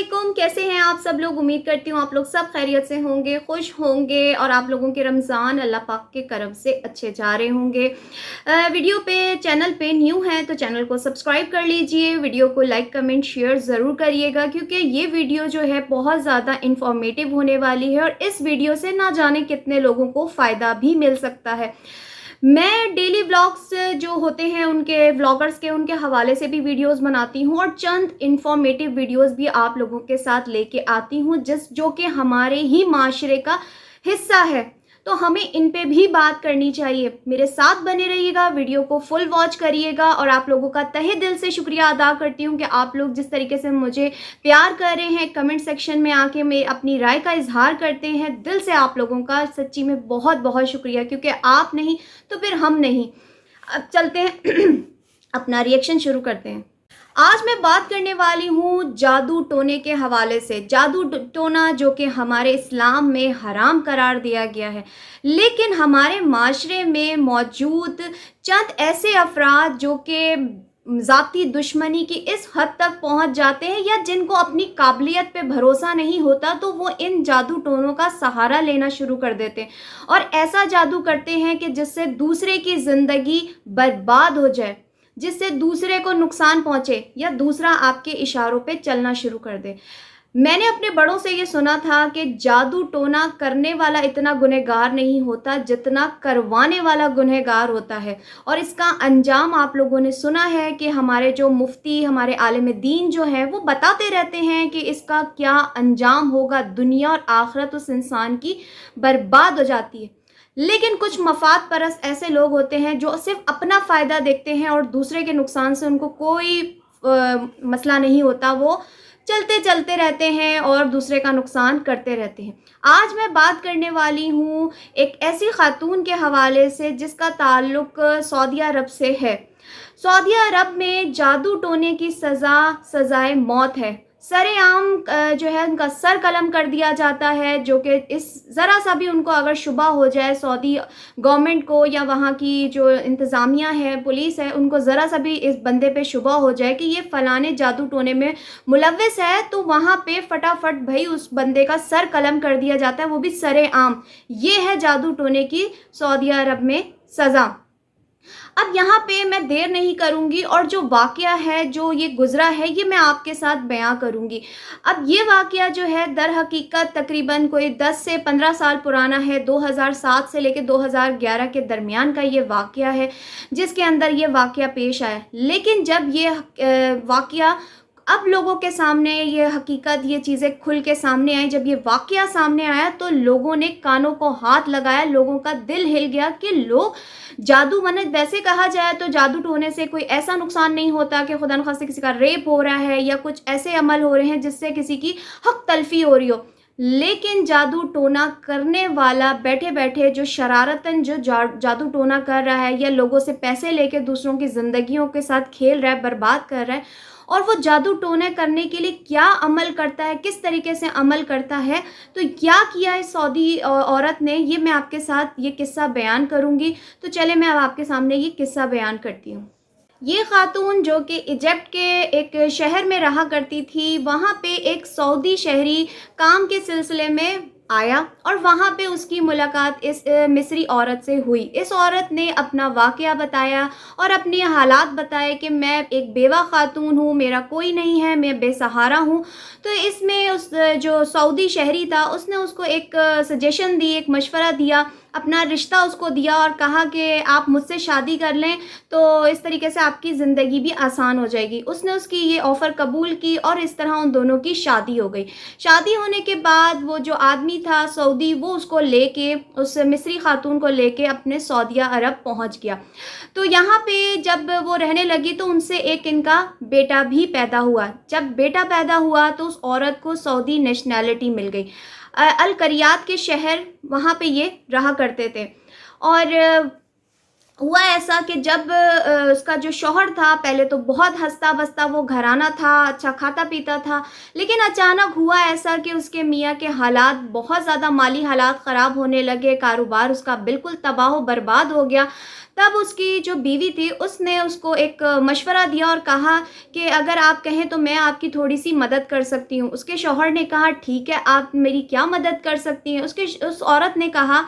वालेकुम, कैसे हैं आप सब लोग। उम्मीद करती हूँ आप लोग सब खैरियत से होंगे, खुश होंगे और आप लोगों के रमज़ान अल्लाह पाक के करम से अच्छे जा रहे होंगे। वीडियो पे चैनल पे न्यू हैं तो चैनल को सब्सक्राइब कर लीजिए, वीडियो को लाइक कमेंट शेयर ज़रूर करिएगा क्योंकि ये वीडियो जो है बहुत ज़्यादा इन्फॉर्मेटिव होने वाली है और इस वीडियो से ना जाने कितने लोगों को फ़ायदा भी मिल सकता है। मैं डेली व्लॉग्स जो होते हैं उनके व्लॉगर्स के उनके हवाले से भी वीडियोस बनाती हूँ और चंद इन्फॉर्मेटिव वीडियोस भी आप लोगों के साथ लेके आती हूँ जो कि हमारे ही माशरे का हिस्सा है, तो हमें इन पे भी बात करनी चाहिए। मेरे साथ बने रहिएगा, वीडियो को फुल वॉच करिएगा और आप लोगों का तहे दिल से शुक्रिया अदा करती हूँ कि आप लोग जिस तरीके से मुझे प्यार कर रहे हैं, कमेंट सेक्शन में आके मैं अपनी राय का इजहार करते हैं। दिल से आप लोगों का सच्ची में बहुत बहुत शुक्रिया, क्योंकि आप नहीं तो फिर हम नहीं। अब चलते हैं अपना रिएक्शन शुरू करते हैं। आज मैं बात करने वाली हूँ जादू टोने के हवाले से। जादू टोना जो कि हमारे इस्लाम में हराम करार दिया गया है, लेकिन हमारे माशरे में मौजूद चंद ऐसे अफराद जो कि ज़ाती दुश्मनी की इस हद तक पहुँच जाते हैं या जिनको अपनी काबिलियत पे भरोसा नहीं होता, तो वो इन जादू टोनों का सहारा लेना शुरू कर देते हैं और ऐसा जादू करते हैं कि जिससे दूसरे की ज़िंदगी बर्बाद हो जाए, जिससे दूसरे को नुकसान पहुंचे या दूसरा आपके इशारों पे चलना शुरू कर दे। मैंने अपने बड़ों से ये सुना था कि जादू टोना करने वाला इतना गुनहगार नहीं होता जितना करवाने वाला गुनहगार होता है, और इसका अंजाम आप लोगों ने सुना है कि हमारे जो मुफ्ती, हमारे आलिम दीन जो हैं वो बताते रहते हैं कि इसका क्या अंजाम होगा। दुनिया और आखिरत उस इंसान की बर्बाद हो जाती है। लेकिन कुछ मफाद परस्त ऐसे लोग होते हैं जो सिर्फ अपना फ़ायदा देखते हैं और दूसरे के नुकसान से उनको कोई मसला नहीं होता। वो चलते चलते रहते हैं और दूसरे का नुकसान करते रहते हैं। आज मैं बात करने वाली हूँ एक ऐसी खातून के हवाले से जिसका ताल्लुक़ सऊदी अरब से है। सऊदी अरब में जादू टोने की सज़ाए मौत है। सरेआम जो है उनका सर कलम कर दिया जाता है, जो कि इस ज़रा सा भी उनको अगर शुबा हो जाए सऊदी गवर्नमेंट को या वहाँ की जो इंतज़ामिया है, पुलिस है, उनको ज़रा सा भी इस बंदे पे शुबा हो जाए कि ये फ़लाने जादू टोने में मुलव्विस है, तो वहाँ पे फटाफट भाई उस बंदे का सर कलम कर दिया जाता है, वो भी सरेआम। ये है जादू टोने की सऊदी अरब में सज़ा। अब यहाँ पे मैं देर नहीं करूँगी और जो वाक़या है, जो ये गुज़रा है, ये मैं आपके साथ बयां करूँगी। अब ये वाक़या जो है दर हकीकत तकरीबन कोई 10 से 15 साल पुराना है। 2007 से लेकर 2011 के दरमियान का ये वाक़या है जिसके अंदर ये वाक़या पेश आया। लेकिन जब ये वाक़या अब लोगों के सामने, ये हकीकत, ये चीज़ें खुल के सामने आई, जब ये वाक़या सामने आया तो लोगों ने कानों को हाथ लगाया, लोगों का दिल हिल गया कि लोग जादू, माने वैसे कहा जाए तो जादू टोने से कोई ऐसा नुकसान नहीं होता कि खुदा न खास्ते किसी का रेप हो रहा है या कुछ ऐसे अमल हो रहे हैं जिससे किसी की हक तलफी हो रही हो। लेकिन जादू टोना करने वाला बैठे बैठे जो शरारतन जो जादू टोना कर रहा है या लोगों से पैसे लेके दूसरों की ज़िंदगियों के साथ खेल रहा है, बर्बाद कर रहा है, और वो जादू टोने करने के लिए क्या अमल करता है, किस तरीके से अमल करता है, तो क्या किया है सऊदी औरत ने, ये मैं आपके साथ ये किस्सा बयान करूँगी। तो चले मैं अब आपके सामने ये किस्सा बयान करती हूँ। ये खातून जो कि इजिप्ट के एक शहर में रहा करती थी, वहाँ पे एक सऊदी शहरी काम के सिलसिले में आया और वहाँ पे उसकी मुलाकात इस मिस्री औरत से हुई। इस औरत ने अपना वाक़या बताया और अपने हालात बताए कि मैं एक बेवा खातून हूँ, मेरा कोई नहीं है, मैं बेसहारा हूँ। तो इसमें उस जो सऊदी शहरी था उसने उसको एक सजेशन दी, एक मशवरा दिया, अपना रिश्ता उसको दिया और कहा कि आप मुझसे शादी कर लें तो इस तरीके से आपकी ज़िंदगी भी आसान हो जाएगी। उसने उसकी ये ऑफ़र कबूल की और इस तरह उन दोनों की शादी हो गई। शादी होने के बाद वो जो आदमी था सऊदी, वो उसको लेके, उस मिस्री खातून को लेके अपने सऊदी अरब पहुंच गया। तो यहाँ पे जब वो रहने लगी तो उनसे एक इनका बेटा भी पैदा हुआ। जब बेटा पैदा हुआ तो उस औरत को सऊदी नेशनैलिटी मिल गई। अल करियात के शहर, वहाँ पे ये रहा करते थे। और हुआ ऐसा कि जब उसका जो शौहर था, पहले तो बहुत हंसता बसता वो घराना था, अच्छा खाता पीता था, लेकिन अचानक हुआ ऐसा कि उसके मियाँ के हालात, बहुत ज़्यादा माली हालात ख़राब होने लगे, कारोबार उसका बिल्कुल तबाह बर्बाद हो गया। तब उसकी जो बीवी थी उसने उसको एक मशवरा दिया और कहा कि अगर आप कहें तो मैं आपकी थोड़ी-सी मदद कर सकती हूँ। उसके शौहर ने कहा ठीक है, आप मेरी क्या मदद कर सकती हैं? उस औरत ने कहा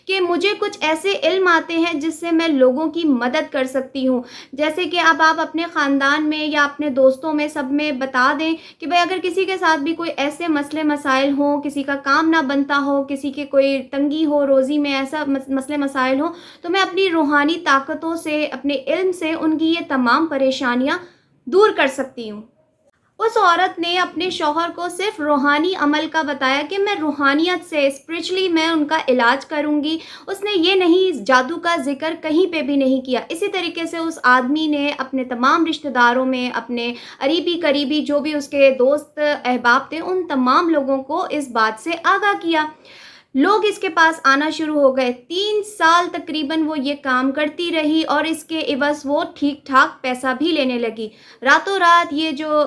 कि मुझे कुछ ऐसे इल्म आते हैं जिससे मैं लोगों की मदद कर सकती हूँ। जैसे कि अब आप अपने ख़ानदान में या अपने दोस्तों में सब में बता दें कि भाई अगर किसी के साथ भी कोई ऐसे मसले मसाइल हों, किसी का काम ना बनता हो, किसी के कोई तंगी हो रोज़ी में, ऐसा मसले मसाइल हों, तो मैं अपनी रूहानी ताकतों से, अपने इल्म से उनकी ये तमाम परेशानियाँ दूर कर सकती हूँ। उस औरत ने अपने शौहर को सिर्फ़ रूहानी अमल का बताया कि मैं रूहानियत से स्पिरिचुअली मैं उनका इलाज करूँगी। उसने ये नहीं जादू का ज़िक्र कहीं पे भी नहीं किया। इसी तरीके से उस आदमी ने अपने तमाम रिश्तेदारों में, अपने करीबी जो भी उसके दोस्त अहबाब थे, उन तमाम लोगों को इस बात से आगाह किया। लोग इसके पास आना शुरू हो गए। 3 साल तकरीबन वो ये काम करती रही और इसके इवज़ वो ठीक-ठाक पैसा भी लेने लगी। रातों रात ये जो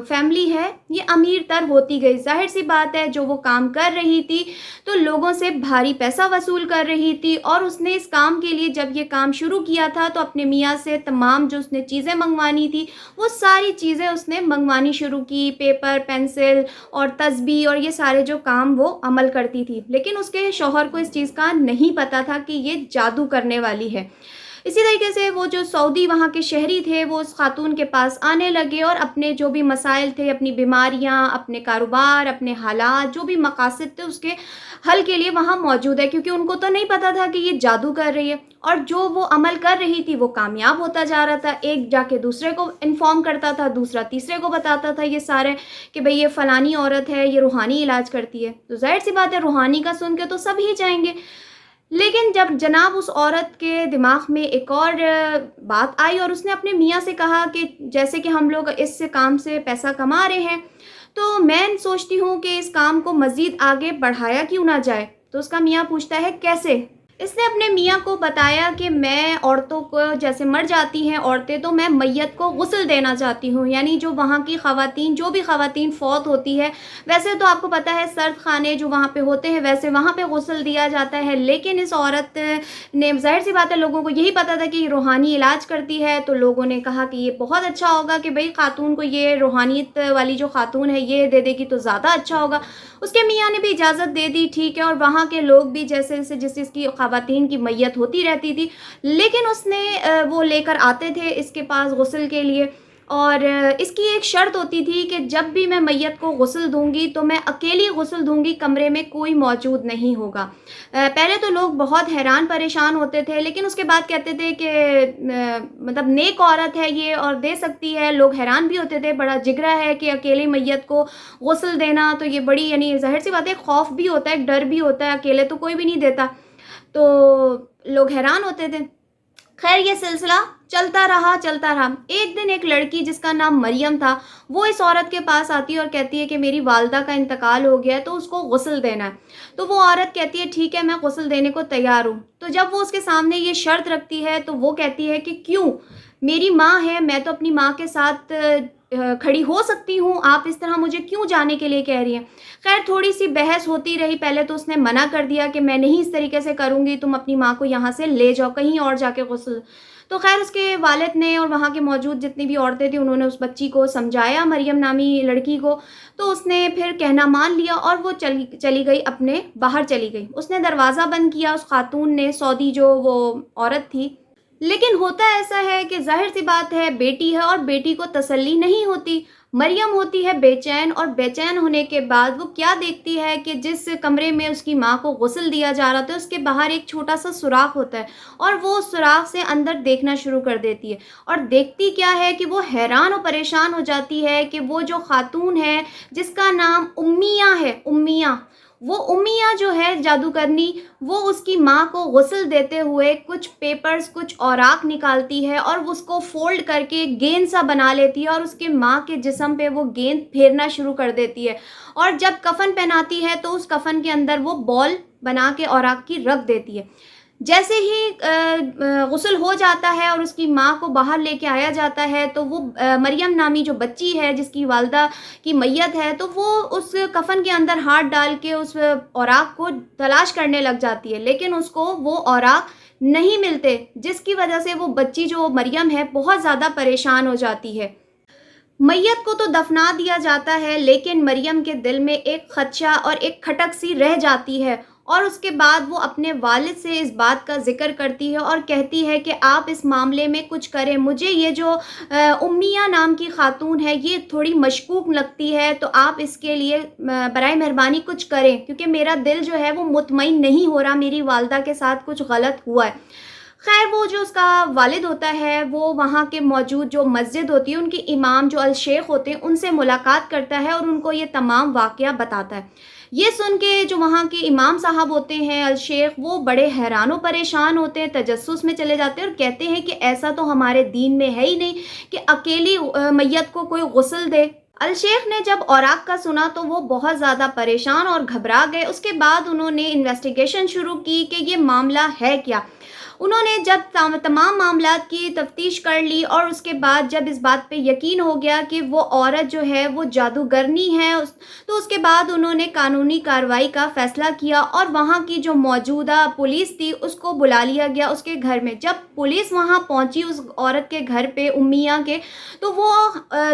फैमिली है ये अमीर-तर होती गई। ज़ाहिर-सी बात है जो वो काम कर रही थी तो लोगों से भारी पैसा वसूल कर रही थी और उसने इस काम के लिए जब ये काम शुरू किया था तो अपने मियाँ से तमाम जो उसने चीज़ें मँगवानी थी वो सारी चीज़ें उसने मँगवानी शुरू की। पेपर, पेंसिल और तस्बीह और ये सारे जो काम वो अमल करती थी। लेकिन उसके शौहर को इस चीज़ का नहीं पता था कि ये जादू करने वाली है। इसी तरीके से वो जो सऊदी वहाँ के शहरी थे वो उस खातून के पास आने लगे और अपने जो भी मसाइल थे, अपनी बीमारियाँ, अपने कारोबार, अपने हालात, जो भी मकासद थे उसके हल के लिए वहाँ मौजूद है, क्योंकि उनको तो नहीं पता था कि ये जादू कर रही है। और जो वो अमल कर रही थी वो कामयाब होता जा रहा था। एक जाके दूसरे को इन्फॉर्म करता था, दूसरा तीसरे को बताता था ये सारे कि भाई ये फ़लानी औरत है, ये रूहानी इलाज करती है। तो ज़ाहिर-सी बात है रूहानी का सुन के तो सब ही जाएँगे। लेकिन जब जनाब उस औरत के दिमाग में एक और बात आई और उसने अपने मियाँ से कहा कि जैसे कि हम लोग इस काम से पैसा कमा रहे हैं, तो मैं सोचती हूँ कि इस काम को मज़ीद आगे बढ़ाया क्यों ना जाए। तो उसका मियाँ पूछता है कैसे? इसने अपने मियाँ को बताया कि मैं औरतों को जैसे मर जाती हैं औरतें तो मैं मैयत को गुस्ल देना चाहती हूँ, यानी जो वहाँ की ख़वातीन जो भी ख़वातीन फ़ौत होती है, वैसे तो आपको पता है सर्द खाने जो वहाँ पे होते हैं वैसे वहाँ पे गुस्ल दिया जाता है। लेकिन इस औरत ने ज़ाहिर-सी बात है लोगों को यही पता था कि रूहानी इलाज करती है, तो लोगों ने कहा कि ये बहुत अच्छा होगा कि भई ख़ातून को ये रूहानियत वाली जो ख़ातून है ये दे देगी तो ज़्यादा अच्छा होगा। उसके मियाँ ने भी इजाज़त दे दी, ठीक है, और वहाँ के लोग भी जैसे जिसकी ख़वातीन की मैयत होती रहती थी, लेकिन उसने वो लेकर आते थे इसके पास गुस्ल के लिए। और इसकी एक शर्त होती थी कि जब भी मैं मैयत को गुस्ल दूँगी तो मैं अकेली गुस्ल दूँगी, कमरे में कोई मौजूद नहीं होगा। पहले तो लोग बहुत हैरान परेशान होते थे, लेकिन उसके बाद कहते थे कि मतलब नेक औरत है ये और दे सकती है। लोग हैरान भी होते थे, बड़ा जिगरा है कि अकेले मैयत को गुस्ल देना, तो ये बड़ी यानी ज़ाहिर-सी बात है खौफ भी होता है, एक डर भी होता है, अकेले तो कोई भी नहीं देता। तो लोग हैरान होते थे। खैर ये सिलसिला चलता रहा। एक दिन एक लड़की जिसका नाम मरियम था, वो इस औरत के पास आती है और कहती है कि मेरी वालिदा का इंतकाल हो गया है तो उसको गुस्ल देना है। तो वो औरत कहती है ठीक है, मैं गुस्ल देने को तैयार हूँ। तो जब वो उसके सामने ये शर्त रखती है तो वो कहती है कि क्यों? मेरी माँ है, मैं तो अपनी माँ के साथ खड़ी हो सकती हूँ, आप इस तरह मुझे क्यों जाने के लिए कह रही हैं? खैर थोड़ी-सी बहस होती रही, पहले तो उसने मना कर दिया कि मैं नहीं इस तरीके से करूँगी, तुम अपनी माँ को यहाँ से ले जाओ, कहीं और जाके गुस्ल। तो खैर उसके वालिद ने और वहाँ के मौजूद जितनी भी औरतें थीं उन्होंने उस बच्ची को समझाया, मरियम नामी लड़की को, तो उसने फिर कहना मान लिया और वो चली गई अपने बाहर चली गई। उसने दरवाज़ा बंद किया उस खातून ने, सऊदी जो वो औरत थी। लेकिन होता ऐसा है कि ज़ाहिर-सी बात है बेटी है और बेटी को तसल्ली नहीं होती। मरियम होती है बेचैन और बेचैन होने के बाद वो क्या देखती है कि जिस कमरे में उसकी माँ को गुस्ल दिया जा रहा था उसके बाहर एक छोटा-सा सुराख होता है और वो उस सुराख से अंदर देखना शुरू कर देती है। और देखती क्या है कि वो हैरान और परेशान हो जाती है कि वो जो खातून है जिसका नाम उम्मिया है, वो उम्मिया जो है जादूगरनी, वो उसकी माँ को गुस्ल देते हुए कुछ पेपर्स, कुछ औराक निकालती है और उसको फ़ोल्ड करके गेंद सा बना लेती है और उसके माँ के जिस्म पे वो गेंद फेरना शुरू कर देती है। और जब कफ़न पहनाती है तो उस कफ़न के अंदर वो बॉल बना के औराक की रख देती है। जैसे ही गुस्ल हो जाता है और उसकी माँ को बाहर लेके आया जाता है तो वो मरियम नामी जो बच्ची है जिसकी वालिदा की मैयत है, तो वो उस कफ़न के अंदर हाथ डाल के उस औराक को तलाश करने लग जाती है, लेकिन उसको वो औराक نہیں ملتے، جس کی وجہ سے وہ بچی جو مریم ہے بہت زیادہ پریشان ہو جاتی ہے۔ میت کو تو دفنا دیا جاتا ہے، لیکن مریم کے دل میں ایک خدشہ اور ایک کھٹک سی رہ جاتی ہے، اور اس کے بعد وہ اپنے والد سے اس بات کا ذکر کرتی ہے اور کہتی ہے کہ آپ اس معاملے میں کچھ کریں، مجھے یہ جو امیہ نام کی خاتون ہے یہ تھوڑی مشکوک لگتی ہے، تو آپ اس کے لیے برائے مہربانی کچھ کریں، کیونکہ میرا دل جو ہے وہ مطمئن نہیں ہو رہا، میری والدہ کے ساتھ کچھ غلط ہوا ہے۔ خیر وہ جو اس کا والد ہوتا ہے وہ وہاں کے موجود جو مسجد ہوتی ہے ان کے امام جو الشیخ ہوتے ہیں ان سے ملاقات کرتا ہے اور ان کو یہ تمام واقعہ بتاتا ہے۔ یہ سن کے جو وہاں کے امام صاحب ہوتے ہیں الشیخ، وہ بڑے حیران و پریشان ہوتے ہیں، تجسس میں چلے جاتے ہیں اور کہتے ہیں کہ ایسا تو ہمارے دین میں ہے ہی نہیں کہ اکیلی میت کو کوئی غسل دے۔ الشیخ نے جب اوراق کا سنا تو وہ بہت زیادہ پریشان اور گھبرا گئے۔ اس کے بعد انہوں نے انویسٹیگیشن شروع کی کہ یہ معاملہ ہے کیا۔ انہوں نے جب تمام معاملات کی تفتیش کر لی اور اس کے بعد جب اس بات پہ یقین ہو گیا کہ وہ عورت جو ہے وہ جادوگرنی ہے، تو اس کے بعد انہوں نے قانونی کارروائی کا فیصلہ کیا اور وہاں کی جو موجودہ پولیس تھی اس کو بلا لیا گیا اس کے گھر میں۔ جب پولیس وہاں پہنچی اس عورت کے گھر پہ امیہ کے، تو وہ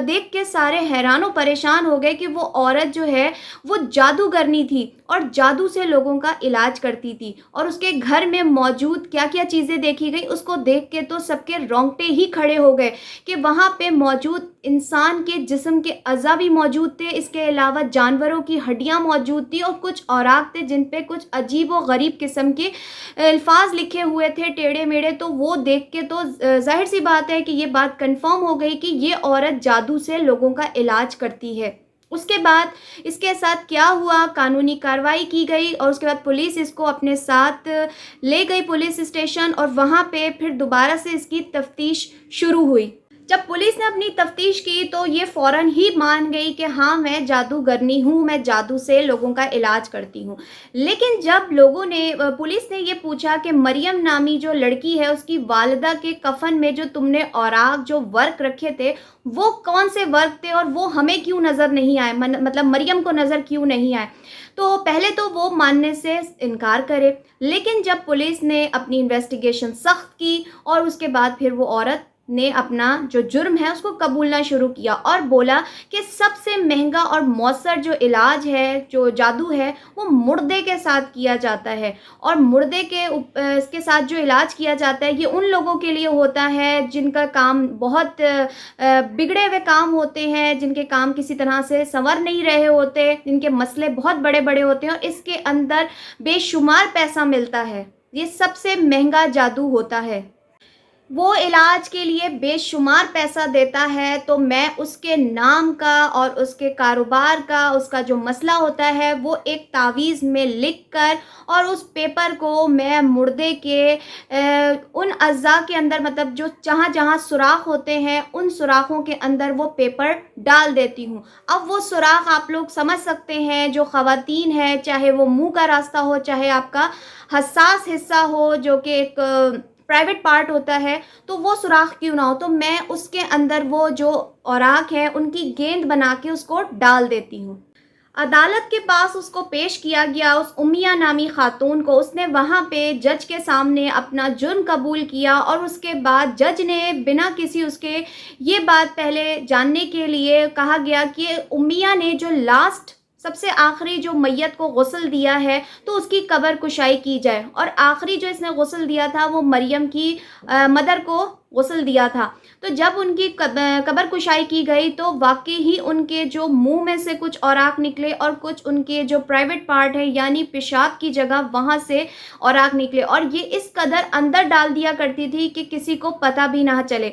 دیکھ کے سارے حیران و پریشان ہو گئے کہ وہ عورت جو ہے وہ جادوگرنی تھی اور جادو سے لوگوں کا علاج کرتی تھی، اور اس کے گھر میں موجود کیا کیا چیزیں دیکھی گئی اس کو دیکھ کے تو سب کے رونگٹے ہی کھڑے ہو گئے کہ وہاں پہ موجود انسان کے جسم کے اعضا بھی موجود تھے، اس کے علاوہ جانوروں کی ہڈیاں موجود تھی اور کچھ اوراق تھے جن پہ کچھ عجیب و غریب قسم کے الفاظ لکھے ہوئے تھے ٹیڑھے میڑھے۔ تو وہ دیکھ کے تو ظاہر سی بات ہے کہ یہ بات کنفرم ہو گئی کہ یہ عورت جادو سے لوگوں کا علاج کرتی ہے۔ اس کے بعد اس کے ساتھ کیا ہوا، قانونی کارروائی کی گئی اور اس کے بعد پولیس اس کو اپنے ساتھ لے گئی پولیس اسٹیشن، اور وہاں پہ پھر دوبارہ سے اس کی تفتیش شروع ہوئی۔ جب پولیس نے اپنی تفتیش کی تو یہ فوراً ہی مان گئی کہ ہاں میں جادوگرنی ہوں، میں جادو سے لوگوں کا علاج کرتی ہوں۔ لیکن جب پولیس نے یہ پوچھا کہ مریم نامی جو لڑکی ہے اس کی والدہ کے کفن میں جو تم نے اوراق جو ورق رکھے تھے وہ کون سے ورق تھے اور وہ ہمیں کیوں نظر نہیں آئے، مطلب مریم کو نظر کیوں نہیں آئے، تو پہلے تو وہ ماننے سے انکار کرے، لیکن جب پولیس نے اپنی انویسٹیگیشن سخت کی اور اس کے بعد پھر وہ عورت نے اپنا جو جرم ہے اس کو قبولنا شروع کیا اور بولا کہ سب سے مہنگا اور مؤثر جو علاج ہے، جو جادو ہے، وہ مردے کے ساتھ کیا جاتا ہے، اور مردے اس کے ساتھ جو علاج کیا جاتا ہے یہ ان لوگوں کے لیے ہوتا ہے جن کا کام بہت بگڑے ہوئے کام ہوتے ہیں، جن کے کام کسی طرح سے سنور نہیں رہے ہوتے، جن کے مسئلے بہت بڑے بڑے ہوتے ہیں اور اس کے اندر بے شمار پیسہ ملتا ہے۔ یہ سب سے مہنگا جادو ہوتا ہے، وہ علاج کے لیے بے شمار پیسہ دیتا ہے۔ تو میں اس کے نام کا اور اس کے کاروبار کا، اس کا جو مسئلہ ہوتا ہے وہ ایک تعویذ میں لکھ کر اور اس پیپر کو میں مردے کے ان اعضاء کے اندر، مطلب جو جہاں جہاں سوراخ ہوتے ہیں ان سوراخوں کے اندر وہ پیپر ڈال دیتی ہوں۔ اب وہ سوراخ آپ لوگ سمجھ سکتے ہیں، جو خواتین ہیں، چاہے وہ منہ کا راستہ ہو، چاہے آپ کا حساس حصہ ہو جو کہ ایک پرائیویٹ پارٹ ہوتا ہے، تو وہ سوراخ کیوں نہ ہو، تو میں اس کے اندر وہ جو اوراق ہے ان کی گیند بنا کے اس کو ڈال دیتی ہوں۔ عدالت کے پاس اس کو پیش کیا گیا، اس امیہ نامی خاتون کو۔ اس نے وہاں پہ جج کے سامنے اپنا جرم قبول کیا اور اس کے بعد جج نے بنا کسی اس کے یہ بات پہلے جاننے کے لیے کہا گیا کہ امیہ نے جو لاسٹ سب سے آخری جو میت کو غسل دیا ہے تو اس کی قبر کشائی کی جائے، اور آخری جو اس نے غسل دیا تھا وہ مریم کی مدر کو غسل دیا تھا۔ تو جب ان کی قبر کشائی کی گئی تو واقعی ہی ان کے جو منہ میں سے کچھ اوراق نکلے اور کچھ ان کے جو پرائیویٹ پارٹ ہے یعنی پیشاب کی جگہ وہاں سے اوراق نکلے، اور یہ اس قدر اندر ڈال دیا کرتی تھی کہ کسی کو پتہ بھی نہ چلے۔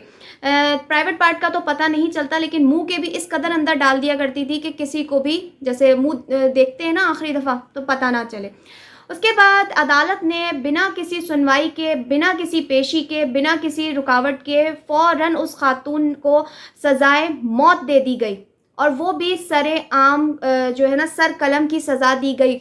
پرائیویٹ پارٹ کا تو پتہ نہیں چلتا، لیکن منہ کے بھی اس قدر اندر ڈال دیا کرتی تھی کہ کسی کو بھی جیسے منہ دیکھتے ہیں نا آخری دفعہ تو پتہ نہ چلے۔ اس کے بعد عدالت نے بنا کسی سنوائی کے، بنا کسی پیشی کے، بنا کسی رکاوٹ کے فوراً اس خاتون کو سزائے موت دے دی گئی، اور وہ بھی سر عام جو ہے نا سر قلم کی سزا دی گئی۔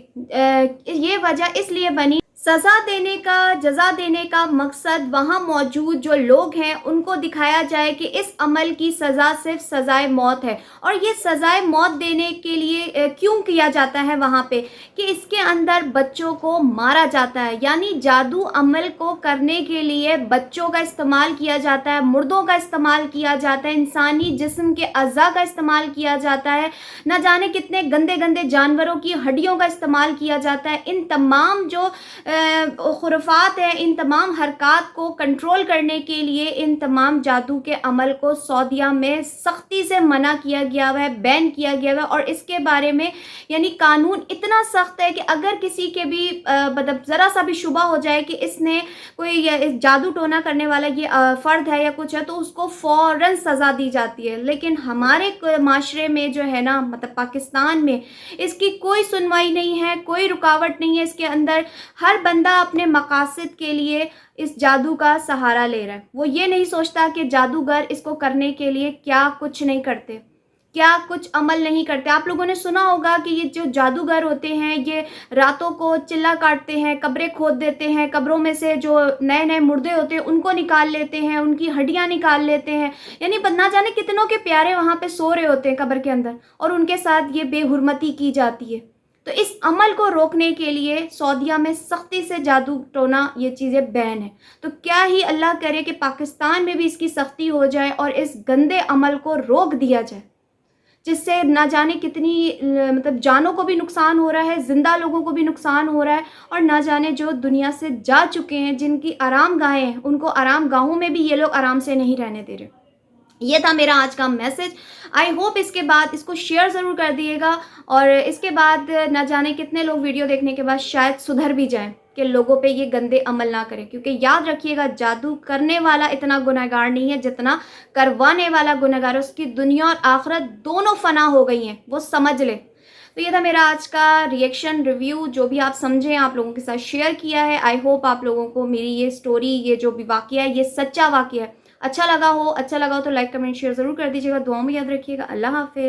یہ وجہ اس لیے بنی، जज़ा देने का मकसद वहाँ मौजूद जो लोग हैं उनको दिखाया जाए कि इस अमल की सज़ा सिर्फ सज़ाए मौत है, और ये सज़ाए मौत देने के लिए क्यों किया जाता है वहाँ पे, कि इसके अंदर बच्चों को मारा जाता है। यानी जादू अमल को करने के लिए बच्चों का इस्तेमाल किया जाता है, मुर्दों का इस्तेमाल किया जाता है, इंसानी जिस्म के अज़ा का इस्तेमाल किया जाता है, न जाने कितने गंदे गंदे जानवरों की हड्डियों का इस्तेमाल किया जाता है। इन तमाम जो खुराफात है, इन तमाम हरकत को कंट्रोल करने के लिए इन तमाम जादू के अमल को सऊदीया में सख्ती से मना किया गया हुआ है, बैन किया गया हुआ है। और इसके बारे में यानी कानून इतना सख्त है कि अगर किसी के भी मतलब ज़रा सा भी शुबा हो जाए कि इसने कोई जादू टोना करने वाला ये फ़र्द है या कुछ है, तो उसको फ़ौरन सज़ा दी जाती है। लेकिन हमारे माशरे में जो है ना, मतलब पाकिस्तान में, इसकी कोई सुनवाई नहीं है, कोई रुकावट नहीं है इसके अंदर। हर बंदा अपने मकासद के लिए इस जादू का सहारा ले रहा है। वो ये नहीं सोचता कि जादूगर इसको करने के लिए क्या कुछ नहीं करते, क्या कुछ अमल नहीं करते। आप लोगों ने सुना होगा कि ये जो जादूगर होते हैं ये रातों को चिल्ला काटते हैं, कब्रें खोद देते हैं, कब्रों में से जो नए नए मुर्दे होते हैं उनको निकाल लेते हैं, उनकी हड्डियां निकाल लेते हैं। यानी ना जाने कितनों के प्यारे वहाँ पे सो रहे होते हैं कब्र के अंदर, और उनके साथ ये बेहुरमती की जाती है। तो इस अमल को रोकने के लिए सऊदीया में सख्ती से जादू टोना ये चीज़ें बैन है। तो क्या ही अल्लाह करे कि पाकिस्तान में भी इसकी सख्ती हो जाए और इस गंदे अमल को रोक दिया जाए, जिससे ना जाने कितनी मतलब जानों को भी नुकसान हो रहा है, ज़िंदा लोगों को भी नुकसान हो रहा है, और ना जाने जो दुनिया से जा चुके हैं, जिनकी आराम गाहें हैं, उनको आराम गाहों में भी ये लोग आराम से नहीं रहने दे रहे। ये था मेरा आज का मैसेज। आई होप इसके बाद इसको शेयर ज़रूर कर दिएगा, और इसके बाद न जाने कितने लोग वीडियो देखने के बाद शायद सुधर भी जाएं कि लोगों पे ये गंदे अमल ना करें। क्योंकि याद रखिएगा, जादू करने वाला इतना गुनहगार नहीं है जितना करवाने वाला गुनहगार है। उसकी दुनिया और आखिरत दोनों फना हो गई हैं, वो समझ ले। तो ये था मेरा आज का रिएक्शन रिव्यू, जो भी आप समझें आप लोगों के साथ शेयर किया है। आई होप आप लोगों को मेरी ये स्टोरी, ये जो भी वाक़या है, ये सच्चा वाक़या है, अच्छा लगा हो तो लाइक कमेंट शेयर ज़रूर कर दीजिएगा। दुआओं में याद रखिएगा। अल्लाह हाफ़िज़।